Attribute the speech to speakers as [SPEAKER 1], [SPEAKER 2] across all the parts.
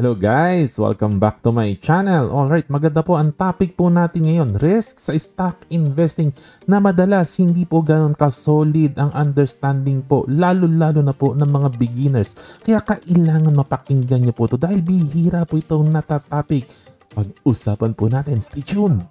[SPEAKER 1] Hello guys! Welcome back to my channel. Alright, maganda po ang topic po natin ngayon. Risk sa stock investing na madalas hindi po ganoon ka-solid ang understanding po. Lalo-lalo na po ng mga beginners. Kaya kailangan mapakinggan nyo po ito dahil bihira po itong natatopic. Pag-usapan po natin. Stay tuned!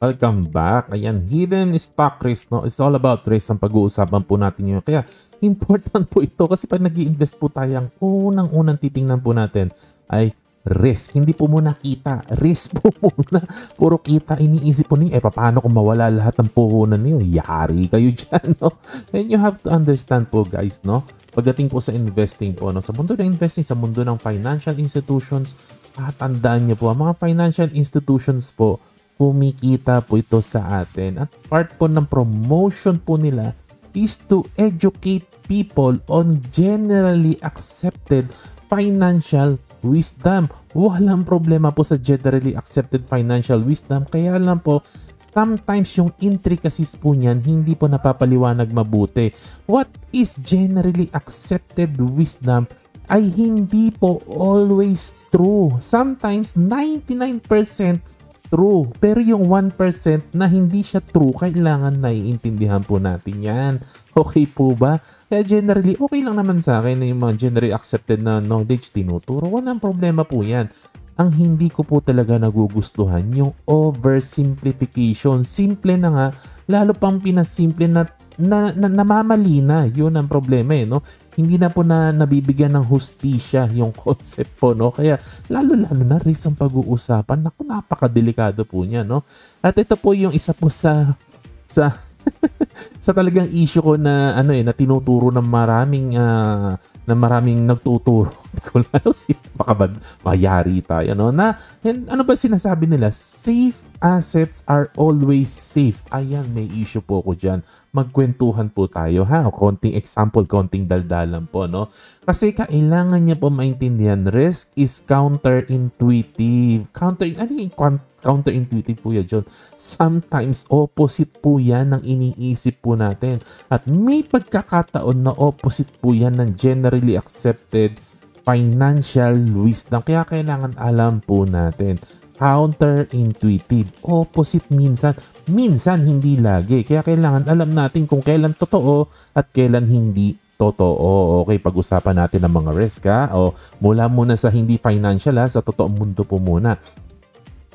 [SPEAKER 1] Welcome back. Ayan, hidden stock risk, no? It's all about risk ang pag-uusapan po natin ngayon. Kaya important po ito kasi pag nag-i-invest po tayo, ang unang-unang titingnan po natin ay risk. Hindi po muna kita. Risk po muna. Puro kita iniisip po niyo. Paano kung mawala lahat ng puhunan niyo? Yari kayo dyan, no? And you have to understand po, guys, no? Pagdating po sa investing po, no? Sa mundo ng investing, sa mundo ng financial institutions, tandaan niyo po, ang mga financial institutions po, kumikita po ito sa atin. At part po ng promotion po nila is to educate people on generally accepted financial wisdom. Walang problema po sa generally accepted financial wisdom. Kaya lang po, sometimes yung intricacies po niyan hindi po napapaliwanag mabuti. What is generally accepted wisdom ay hindi po always true. Sometimes 99% true. Pero yung 1% na hindi siya true, kailangan naiintindihan po natin yan. Okay po ba? Kaya generally, okay lang naman sa akin na yung mga generally accepted na knowledge tinuturo. Walang problema po yan. Ang hindi ko po talaga nagugustuhan yung oversimplification. Simple na nga, lalo pang pinasimple na namamali na. Yun ang problema no? Hindi na po nabibigyan ng hustisya yung concept po, no? Kaya lalo-lalo na risk ang pag-uusapan. Naku, napakadelikado po niya, no? At ito po yung isa po sa sa talagang issue ko na na tinuturo ng maraming nagtuturo. Kung baka ba mayari tayo, no? Ano ba sinasabi nila? Safe assets are always safe. Ayan, may issue po ko dyan. Magkwentuhan po tayo, ha? O, konting example, konting daldalan po, no? Kasi kailangan niya po maintindihan, risk is counterintuitive. Counterintuitive po yan, John. Sometimes opposite po yan ng iniisip po natin. At may pagkakataon na opposite po yan ng generally accepted financial wisdom. Kaya kailangan alam po natin. Counterintuitive. Opposite minsan. Minsan, hindi lagi. Kaya kailangan alam natin kung kailan totoo at kailan hindi totoo. Okay, pag-usapan natin ang mga risk, ha? O, mula muna sa hindi financial, ha? Sa totoong mundo po muna.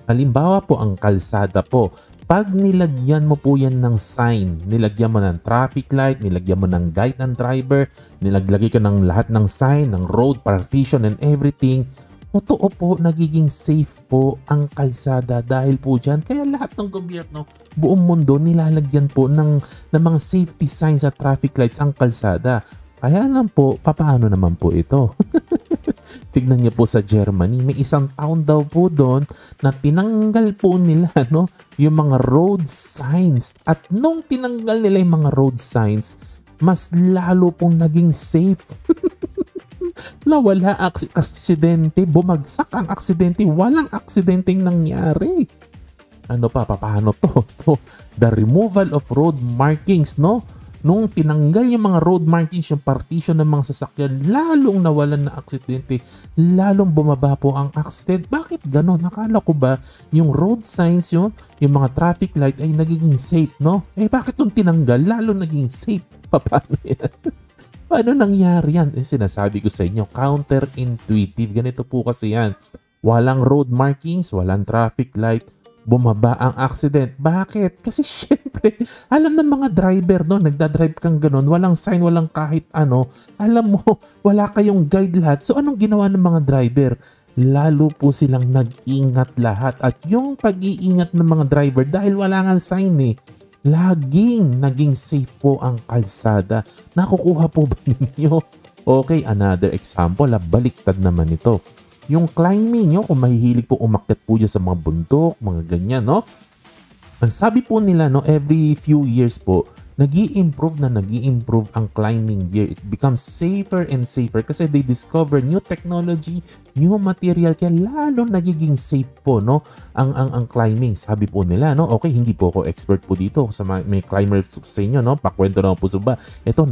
[SPEAKER 1] Halimbawa po ang kalsada po. Pag nilagyan mo po yan ng sign, nilagyan mo ng traffic light, nilagyan mo ng guide ng driver, nilaglagay ka ng lahat ng sign, ng road partition and everything, totoo po, nagiging safe po ang kalsada dahil po dyan. Kaya lahat ng gobyerno, buong mundo, nilalagyan po ng mga safety signs at traffic lights ang kalsada. Kaya lang po, paano naman po ito? Tignan niyo po sa Germany, may isang town daw po doon na tinanggal po nila yung mga road signs. At nung tinanggal nila yung mga road signs, mas lalo pong naging safe. Nawala aksidente, bumagsak ang aksidente, walang aksidenteng nangyari. Paano to? The removal of road markings, no? Nung tinanggal yung mga road markings, yung partition ng mga sasakyan, lalong nawalan na aksidente, lalong bumaba po ang accident. Bakit ganon? Nakala ko ba yung road signs yung mga traffic light ay nagiging safe, no? Bakit nung tinanggal, lalong naging safe? Paano yan? Paano nangyari yan? Sinasabi ko sa inyo, counterintuitive. Ganito po kasi yan. Walang road markings, walang traffic light, bumaba ang accident. Bakit? Kasi syempre, alam ng mga driver, no? Nagdadrive kang ganun, walang sign, walang kahit ano. Alam mo, wala kayong guide lahat. So anong ginawa ng mga driver? Lalo po silang nag-ingat lahat. At yung pag-iingat ng mga driver, dahil wala nga sign laging naging safe po ang kalsada. Nakukuha po ba ninyo? Okay, another example, baliktad naman ito. Yung climbing nyo, kung mahihilig po umakyat po dyan sa mga bundok, mga ganyan, no? Ang sabi po nila, every few years po, nag-i-improve ang climbing gear. It becomes safer and safer kasi they discover new technology, new material, kaya lalo nagiging safe po, no, ang climbing. Sabi po nila, no, okay, hindi po ako expert po dito sa may climbers sa inyo, no, pakwento naman po sa ba. Ito,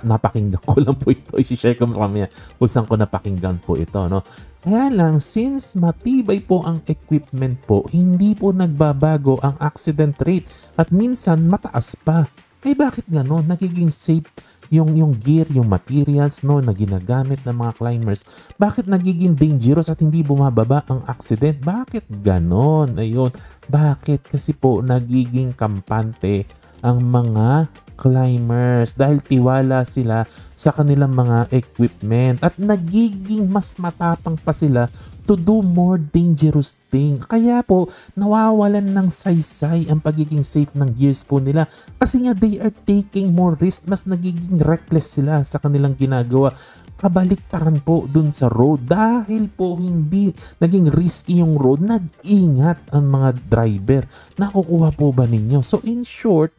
[SPEAKER 1] napakinggan ko lang po ito. I-share ko mamaya kung saan ko napakinggan po ito, no. Kaya lang, since matibay po ang equipment po, hindi po nagbabago ang accident rate at minsan mataas pa. Eh bakit gano'n? Nagiging safe yung gear, yung materials, no, na ginagamit ng mga climbers. Bakit nagiging dangerous at hindi bumababa ang accident? Bakit gano'n? Ayun. Bakit? Kasi po nagiging kampante ang mga climbers dahil tiwala sila sa kanilang mga equipment at nagiging mas matapang pa sila to do more dangerous thing. Kaya po nawawalan ng saysay ang pagiging safe ng gears po nila kasi nga they are taking more risk, mas nagiging reckless sila sa kanilang ginagawa. Kabaliktaran po dun sa road dahil po hindi naging risky yung road, nag-ingat ang mga driver. Nakukuha po ba ninyo? So in short,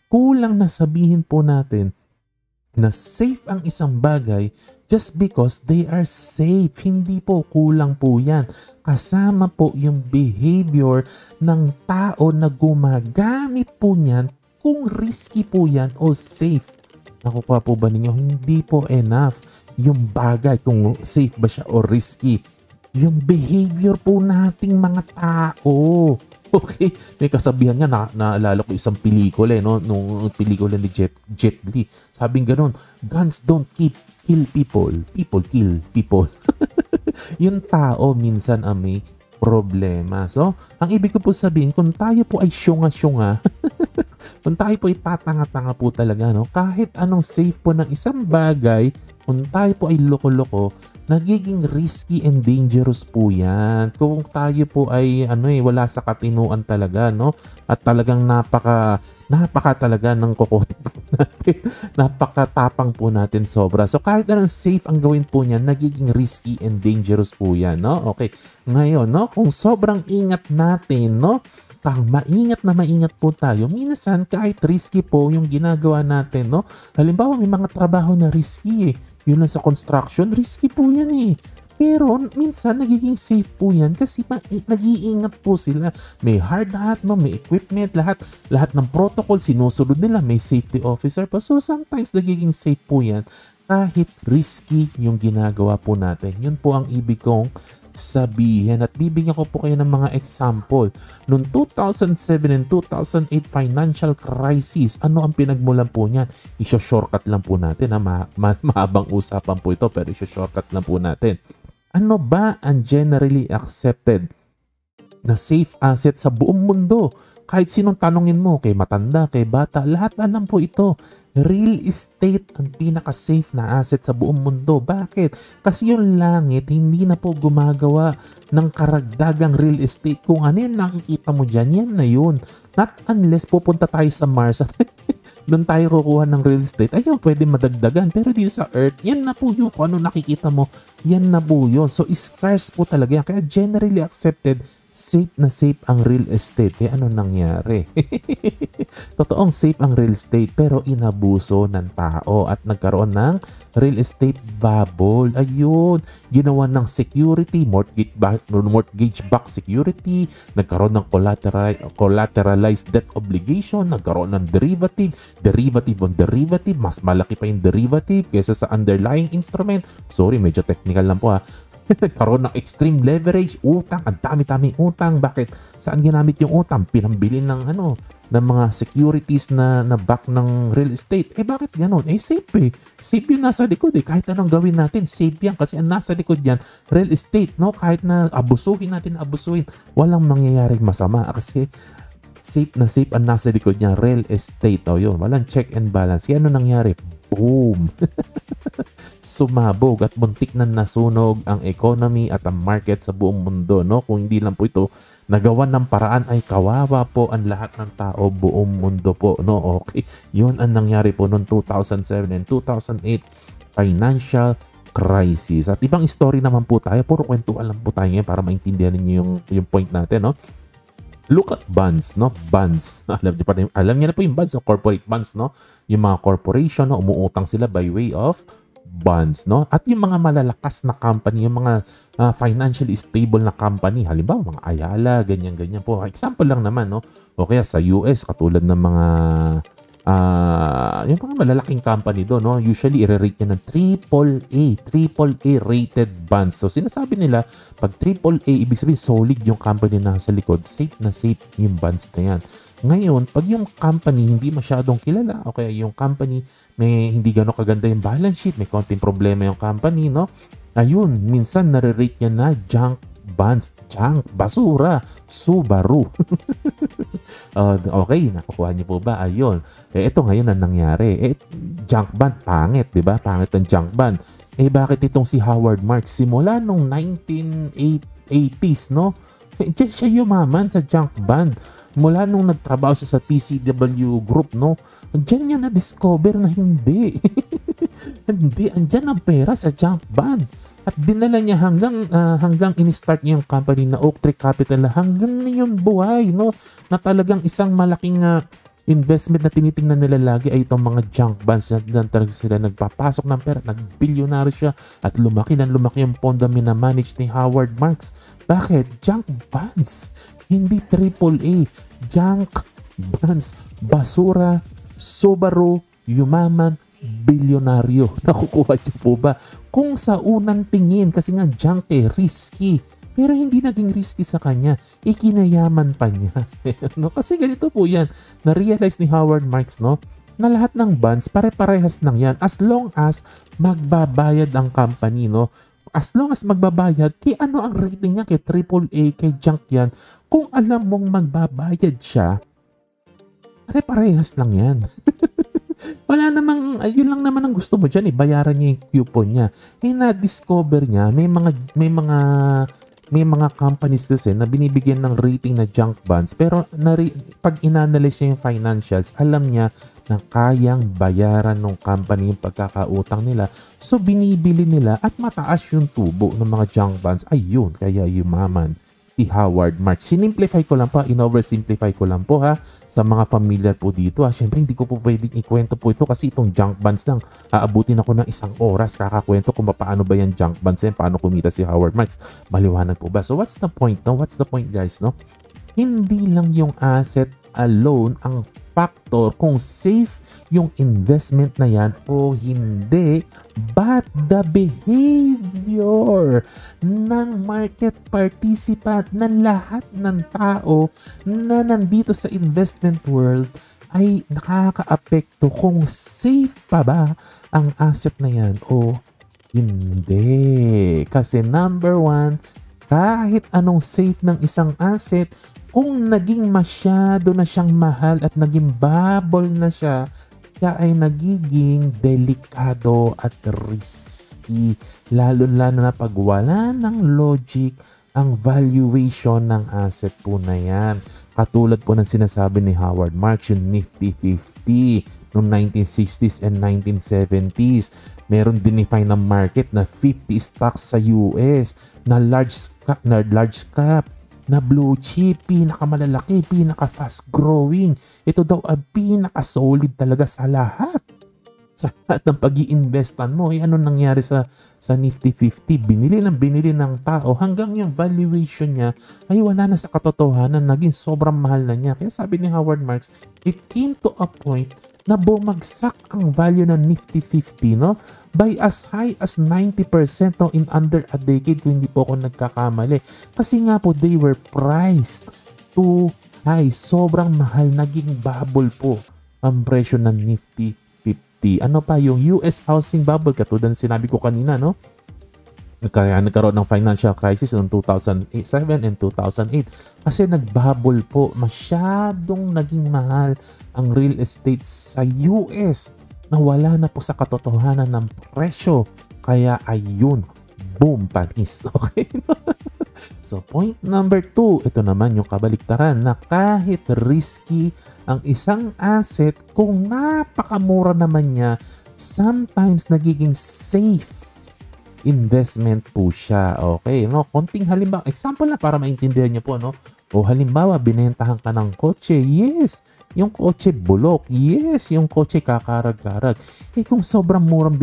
[SPEAKER 1] kulang na sabihin po natin na safe ang isang bagay just because they are safe. Hindi po, kulang po yan. Kasama po yung behavior ng tao na gumagamit po niyan kung risky po yan o safe. Nakukuha po ba ninyo? Hindi po enough yung bagay kung safe ba siya o risky. Yung behavior po nating mga tao. Okay, may kasabihan nga naalala ko isang pelikula, no, nung pelikula ni Jet Li. Sabing ganun, guns don't kill people, people kill people. Yung tao minsan ang may problema. So, ang ibig ko po sabihin, kung tayo po ay syunga-syunga, kung tayo po ay tatanga-tanga po talaga, no, kahit anong safe po ng isang bagay, kung tayo po ay loko-loko, nagiging risky and dangerous po yan. Kung tayo po ay wala sa katinuan talaga, no? At talagang napaka talaga ng kokote po natin. Napakatapang po natin sobra. So kahit anong safe ang gawin po niyan, nagiging risky and dangerous po yan, no? Okay. Ngayon, no, kung sobrang ingat natin, no, maingat po tayo. Minsan kahit risky po yung ginagawa natin, no? Halimbawa may mga trabaho na risky eh. Yun lang sa construction, risky po yan eh. Pero minsan nagiging safe po yan kasi nag-iingat po sila. May hard hat, no? May equipment, lahat ng protocol sinusunod nila. May safety officer pa. So sometimes nagiging safe po yan kahit risky yung ginagawa po natin. Yun po ang ibig kong sabihin at bibigyan ko po kayo ng mga example. Noong 2007 and 2008 financial crisis, ano ang pinagmulan po niyan? Isyo-shortcut lang po natin. Mahabang usapan po ito pero isyo-shortcut lang po natin. Ano ba ang generally accepted na safe asset sa buong mundo? Kahit sinong tanongin mo, kay matanda, kay bata, lahat alam po ito. Real estate ang pinaka-safe na asset sa buong mundo. Bakit? Kasi yung langit hindi na po gumagawa ng karagdagang real estate. Kung ano yung nakikita mo dyan, yan na yun. Not unless pupunta tayo sa Mars at doon tayo kukuha ng real estate. Ayun, pwede madagdagan. Pero dito sa Earth, yan na po yun. Kung ano nakikita mo, yan na po yun. So, scarce po talaga yan. Kaya generally accepted, safe na safe ang real estate. Eh, ano nangyari? Totoong safe ang real estate pero inabuso ng tao at nagkaroon ng real estate bubble. Ayun, ginawa ng security, mortgage-backed security, nagkaroon ng collateralized debt obligation, nagkaroon ng derivative on derivative, mas malaki pa yung derivative kaysa sa underlying instrument. Sorry, medyo technical lang po ha. Nagkaroon ng extreme leverage, utang, ang dami-daming utang. Bakit? Saan ginamit yung utang? Pinambili ng ng mga securities na back ng real estate. Eh bakit ganon? Eh safe eh. Safe yung nasa likod eh. Kahit anong gawin natin, safe yan. Kasi ang nasa likod yan, real estate, no? Kahit na abusuhin natin, walang mangyayaring masama. Kasi safe na safe ang nasa likod niya, real estate. O yun, walang check and balance. Kaya ano nangyari? Boom! Sumabog at muntik na nasunog ang economy at ang market sa buong mundo, no? Kung hindi lang po ito nagawan ng paraan ay kawawa po ang lahat ng tao buong mundo po, no? Okay, yun ang nangyari po noong 2007 and 2008 financial crisis. At ibang story naman po tayo, puro kwentuhan lang po tayo ngayon para maintindihan niyo yung point natin, no? Look at bonds, no? Bonds. Alam niyo na po yung bonds, o corporate bonds, no? Yung mga corporation, no? Umuutang sila by way of bonds, no? At yung mga malalakas na company, yung mga financially stable na company, halimbawa mga Ayala, ganyan-ganyan po. Example lang naman, no? O kaya sa US, katulad ng mga yung mga malalaking company doon, no? Usually, i-rate niya ng AAA rated bonds. So, sinasabi nila, pag AAA, ibig sabihin, solid yung company na sa likod, safe na safe yung bonds na yan. Ngayon, pag yung company hindi masyadong kilala, o kaya yung company may hindi gano'ng kaganda yung balance sheet, may konting problema yung company, no? Ayun, minsan nare-rate niya na junk bonds, junk, basura, Subaru. Okay, nakukuha niyo po ba? Ayun. Ito ngayon ang nangyari. Junk bond, pangit, di ba? Pangit ang junk bond. Bakit itong si Howard Marks? Simula nung 1980s, no? Diyan siya yumaman sa junk bond. Mula nung nagtrabaho siya sa TCW Group, no? Diyan niya na-discover na hindi. Hindi, andyan ang pera sa junk bond. At dinala niya hanggang in-start niya yung company na Oaktree Capital na hanggang ngayong buhay, no? Na talagang isang malaking investment na tinitingnan nila lagi ay itong mga junk bonds. Na talaga sila nagpapasok ng pera, nagbilyonaryo siya at lumaki yung pondo mina-manage ni Howard Marks. Bakit? Junk bonds. Hindi AAA. Junk bonds. Basura, Subaru, yumaman, bilyonaryo. Nakukuha niyo po ba? Kung sa unang tingin, kasi nga junk risky. Pero hindi naging risky sa kanya. Ikinayaman pa niya. No? Kasi ganito po yan. Na-realize ni Howard Marks, no? Na lahat ng bonds, pare-parehas lang yan. As long as magbabayad ang company, no? As long as magbabayad, kay ano ang rating niya? Kay AAA, kay junk yan. Kung alam mong magbabayad siya, pare-parehas lang yan. Wala namang, yun lang naman ang gusto mo dyan, bayaran niya yung coupon niya. Na-discover niya, may mga companies kasi na binibigyan ng rating na junk bonds, pero pag inanalyze niya yung financials, alam niya na kayang bayaran ng company yung pagkakautang nila. So, binibili nila at mataas yung tubo ng mga junk bonds. Ayun, kaya yumaman si Howard Marks. Sinimplify ko lang po, in-oversimplify ko lang po ha, sa mga familiar po dito ha. Siyempre hindi ko po pwedeng ikwento po ito kasi itong junk bonds lang, aabutin ako ng 1 oras kakakwento kung paano ba yan junk bonds yan, paano kumita si Howard Marks. Maliwanag po ba? So what's the point, no? What's the point guys, no? Hindi lang yung asset alone ang factor kung safe yung investment na yan o hindi, but the behavior ng market participant, na lahat ng tao na nandito sa investment world ay nakaka-apekto kung safe pa ba ang asset na yan o hindi. Kasi number one, kahit anong safe ng isang asset, kung naging masyado na siyang mahal at naging bubble na siya, siya ay nagiging delikado at risky. Lalo-lalo na pag wala ng logic ang valuation ng asset po na yan. Katulad po ng sinasabi ni Howard Marks, yung Nifty 50 noong 1960s and 1970s. Meron dinefine ng market na 50 stocks sa US na large cap, na blue chip, pinakamalalaki, pinaka-fast growing. Ito daw ang pinaka-solid talaga sa lahat. Sa lahat ng pag-i-investan mo, ano nangyari sa Nifty 50? Binili ng tao hanggang yung valuation niya ay wala na sa katotohanan, naging sobrang mahal na niya. Kaya sabi ni Howard Marks, it came to a point na bumagsak ang value ng Nifty 50, no? By as high as 90%, no? In under a decade, kung hindi po ako nagkakamali. Kasi nga po, they were priced too high. Sobrang mahal, naging bubble po ang presyo ng Nifty 50. Ano pa, yung US housing bubble, katulad ng sinabi ko kanina, no? Nagkaroon ng financial crisis noong 2007 and 2008 kasi nagbubble po, masyadong naging mahal ang real estate sa US na wala na po sa katotohanan ng presyo, kaya ayun, boom, panis. Okay? So point number 2, ito naman yung kabaliktaran, na kahit risky ang isang asset, kung napakamura naman niya, sometimes nagiging safe investment po siya. Okay, no? Konting halimbawa, example na para maintindihan niyo po, no? O halimbawa, binentahan ka ng kotse. Yes, yung kotse bulok. Yes, yung kotse kakarag-karag. Eh kung sobrang murang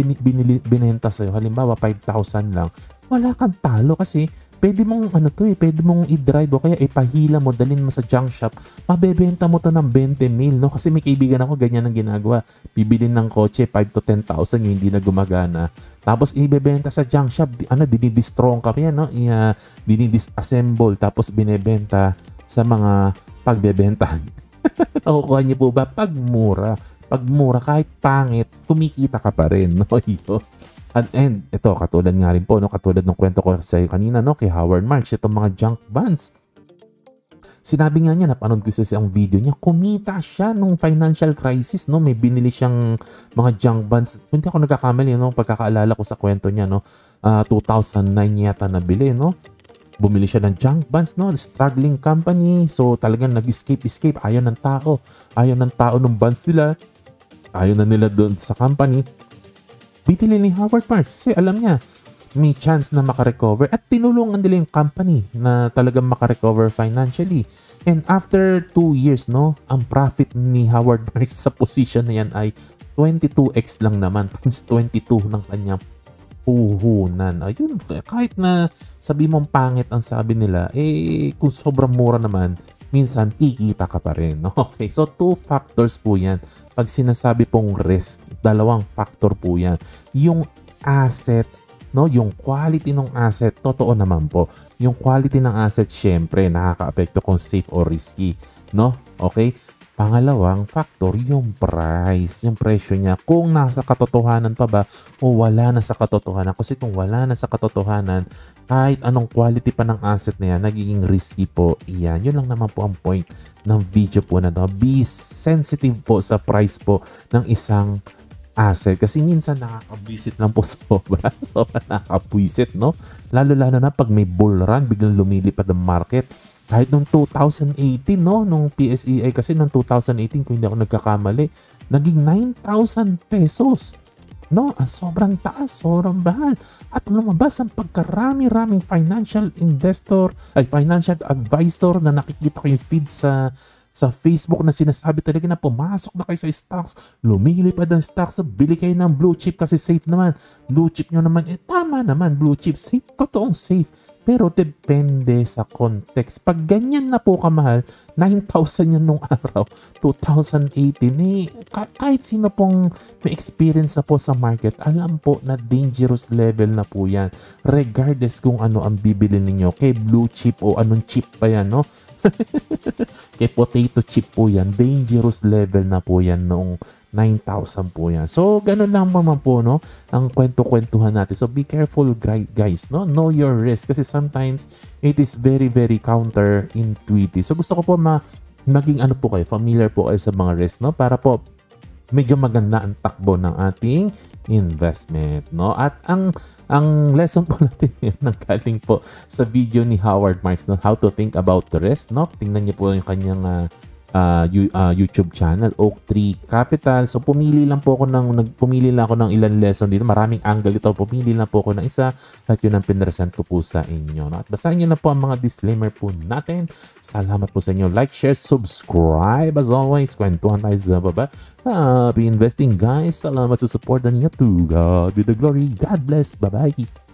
[SPEAKER 1] binenta sa'yo, halimbawa 5,000 lang, wala kang talo kasi pwede mong pwede mong i-drive o kaya ipahila mo, dalhin mo sa junk shop, mabebenta mo to ng 20,000, no? Kasi may kaibigan ako, ganyan ang ginagawa. Bibilin ng kotse, 5 to 10,000 yung hindi na gumagana. Tapos ibebenta sa junk shop, dinidistrong ka yan, no? Dinidisassemble, tapos binebenta sa mga pagbebenta. Nakukuha niyo po ba? Pagmura. Pagmura, kahit pangit, kumikita ka pa rin, no? Yun. And ito, katulad nga rin po, no? Katulad ng kwento ko sa iyo kanina, no? Kay Howard Marks, itong mga junk bonds. Sinabi nga niya, napanood ko sa isang video niya, kumita siya nung financial crisis, no? May binili siyang mga junk bonds. Hindi ako nagkakamali, no? Pagkakaalala ko sa kwento niya, no? 2009 yata nabili, no? Bumili siya ng junk bonds, no? Struggling company. So talagang nag-escape. Ayaw ng tao. Ayaw ng tao ng bonds nila. Ayaw na nila doon sa company. Bitili ni Howard Marks kasi alam niya may chance na makarecover at tinulungan nila yung company na talagang makarecover financially. And after 2 years, no, ang profit ni Howard Marks sa position na yan ay 22x lang naman, times 22 ng kanyang puhunan. Ayun, kahit na sabi mong pangit ang sabi nila, eh kung sobrang mura naman, minsan kikita ka pa rin. Okay, so 2 factors po yan. Pag sinasabi pong risk, 2 factor po yan. Yung asset, no, yung quality ng asset, totoo naman po. Yung quality ng asset, syempre, nakaka-apekto kung safe or risky. No? Okay? Pangalawang factor, yung price, yung presyo niya. Kung nasa katotohanan pa ba o wala na sa katotohanan. Kasi kung wala na sa katotohanan, kahit anong quality pa ng asset na yan, nagiging risky po. Iyan. Yun lang naman po ang point ng video po na to. Be sensitive po sa price po ng isang asset. Kasi minsan nakakabwisit lang po sobra. Sobra nakakabwisit, no? Lalo-lalo na pag may bull run, biglang lumilipad ang market. Kahit nung 2018, no? Nung PSEI kasi nung 2018, kung hindi ako nagkakamali, naging 9,000 pesos. No? Ang sobrang taas, sobrang mahal. At lumabas ang pagkarami-raming financial investor, ay financial advisor na nakikita ko yung feed sa Facebook na sinasabi talaga na pumasok na kayo sa stocks, lumilipad ang stocks, bili kayo ng blue chip kasi safe naman. Blue chip nyo naman, tama naman, blue chip, safe, totoong safe. Pero depende sa context. Pag ganyan na po kamahal, 9,000 yan nung araw, 2018, kahit sino pong may experience na po sa market, alam po na dangerous level na po yan. Regardless kung ano ang bibili ninyo, kay blue chip o anong chip pa yan, no? Kay potato chip po yan, dangerous level na po yan noong 9,000 po yan. So, ganun lang naman po, no? Ang kwento-kwentuhan natin. So, be careful, guys, no? Know your risk. Kasi sometimes, it is very, very counterintuitive. So, gusto ko po maging ano po kayo, familiar po kayo sa mga risk, no? Para po, medyo maganda ang takbo ng ating investment, no? At ang lesson po natin yun, nanggaling po sa video ni Howard Marks, no? How to think about the risk, no? Tingnan niyo po yung kanyang YouTube channel, Oak Tree Capital. So pumili lang ako ng ilang lesson dito. Maraming angle ito. Pumili lang po ako ng isa at yun ang pinresent ko po sa inyo. No? At basahin niyo na po ang mga disclaimer po natin. Salamat po sa inyo. Like, share, subscribe. As always, kwentuhan tayo sa baba. Happy investing, guys. Salamat sa support ninyo. To God be the glory. God bless. Bye-bye.